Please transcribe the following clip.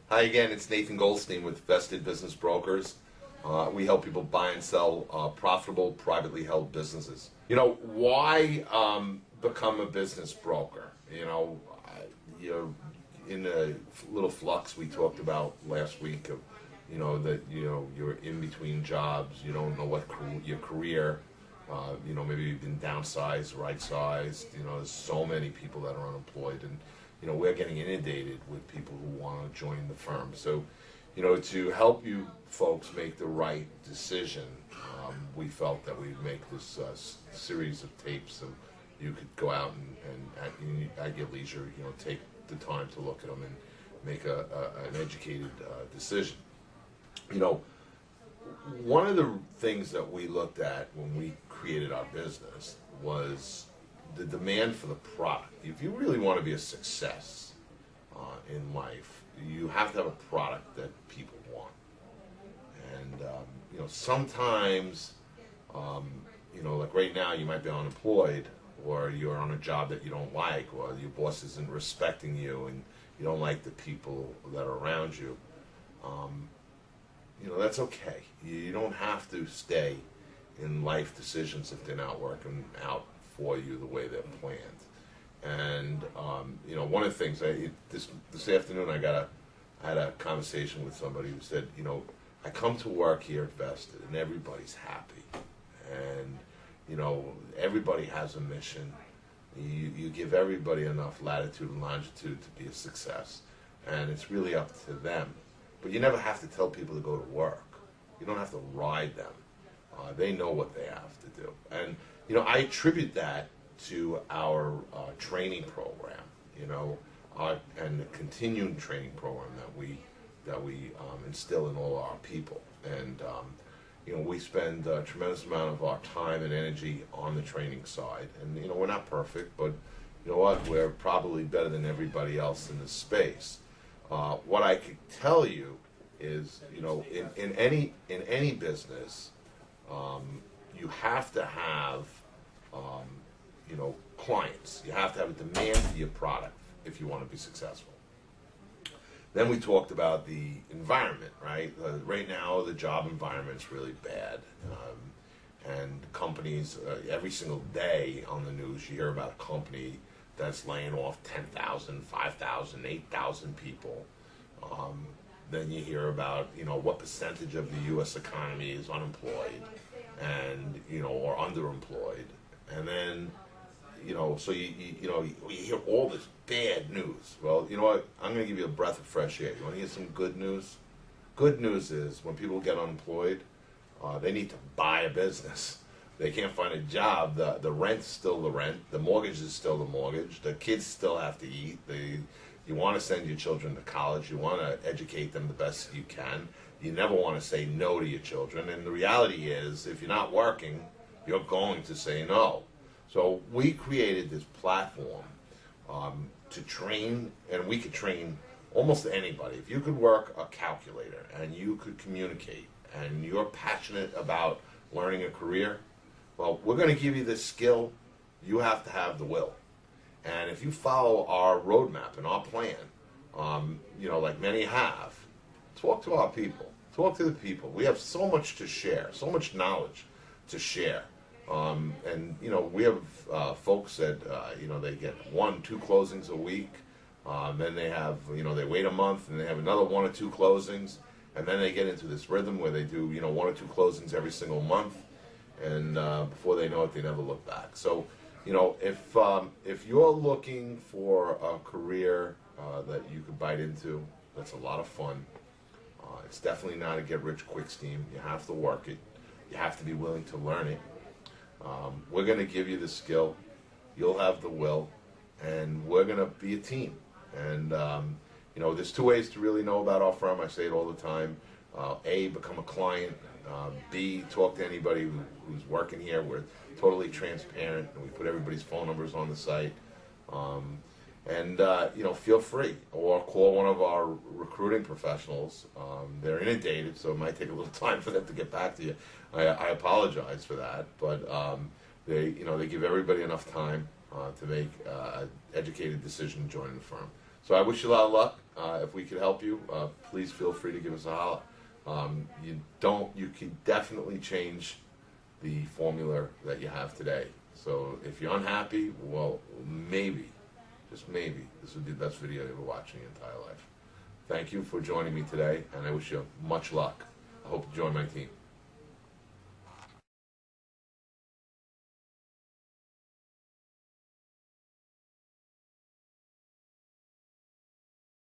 Hi again, it's Nathan Goldstein with Vested Business Brokers. We help people buy and sell profitable, privately held businesses. Why become a business broker? In a little flux we talked about last week of, that you're in between jobs, you don't know what your career, maybe you've been downsized, right-sized. There's so many people that are unemployed, and we're getting inundated with people who want to join the firm. So, to help you folks make the right decision, we felt that we'd make this series of tapes so you could go out and at your leisure, take the time to look at them and make an educated decision. One of the things that we looked at when we created our business was the demand for the product. If you really want to be a success in life, you have to have a product that people want. And sometimes, like right now, you might be unemployed, or you're on a job that you don't like, or your boss isn't respecting you, and you don't like the people that are around you. That's okay. You don't have to stay in life decisions if they're not working out for you the way they're planned. And one of the things this afternoon I had a conversation with somebody who said, I come to work here at Vested and everybody's happy, and everybody has a mission. You give everybody enough latitude and longitude to be a success, and it's really up to them. But you never have to tell people to go to work. You don't have to ride them. They know what they have to do. And I attribute that to our training program, and the continuing training program that we instill in all our people. And we spend a tremendous amount of our time and energy on the training side. And we're not perfect, but you know what? We're probably better than everybody else in this space. What I could tell you is, in any business, you have to have clients. You have to have a demand for your product if you want to be successful. Then we talked about the environment, right? Right now, the job environment is really bad. And companies, every single day on the news, you hear about a company that's laying off 10,000, 5,000, 8,000 people. Then you hear about, what percentage of the U.S. economy is unemployed and, or underemployed. And then, so you hear all this bad news. Well, you know what? I'm going to give you a breath of fresh air. You want to hear some good news? Good news is when people get unemployed, they need to buy a business. They can't find a job. The rent's still the rent. The mortgage is still the mortgage. The kids still have to eat. You want to send your children to college. You want to educate them the best you can. You never want to say no to your children. And the reality is, if you're not working, you're going to say no. So we created this platform to train, and we could train almost anybody. If you could work a calculator and you could communicate and you're passionate about learning a career, well, we're going to give you this skill. You have to have the will. And if you follow our roadmap and our plan, like many have, talk to our people. Talk to the people. We have so much to share, so much knowledge to share. And we have folks that they get 1-2 closings a week. Then they have they wait a month and they have another 1 or 2 closings, and then they get into this rhythm where they do 1 or 2 closings every single month, and before they know it, they never look back. So if you're looking for a career that you could bite into, that's a lot of fun. It's definitely not a get-rich-quick scheme. You have to work it. You have to be willing to learn it. We're going to give you the skill. You'll have the will, and we're going to be a team. And there's 2 ways to really know about our firm. I say it all the time. A, become a client. B, talk to anybody who's working here. We're totally transparent, and we put everybody's phone numbers on the site. Feel free, or call one of our recruiting professionals. They're inundated, so it might take a little time for them to get back to you. I apologize for that, but they give everybody enough time to make an educated decision joining the firm. So I wish you a lot of luck. If we could help you, please feel free to give us a holler. You can definitely change the formula that you have today. So if you're unhappy, well, maybe, just maybe, this would be the best video you ever watched in your entire life. Thank you for joining me today, and I wish you much luck. I hope you join my team.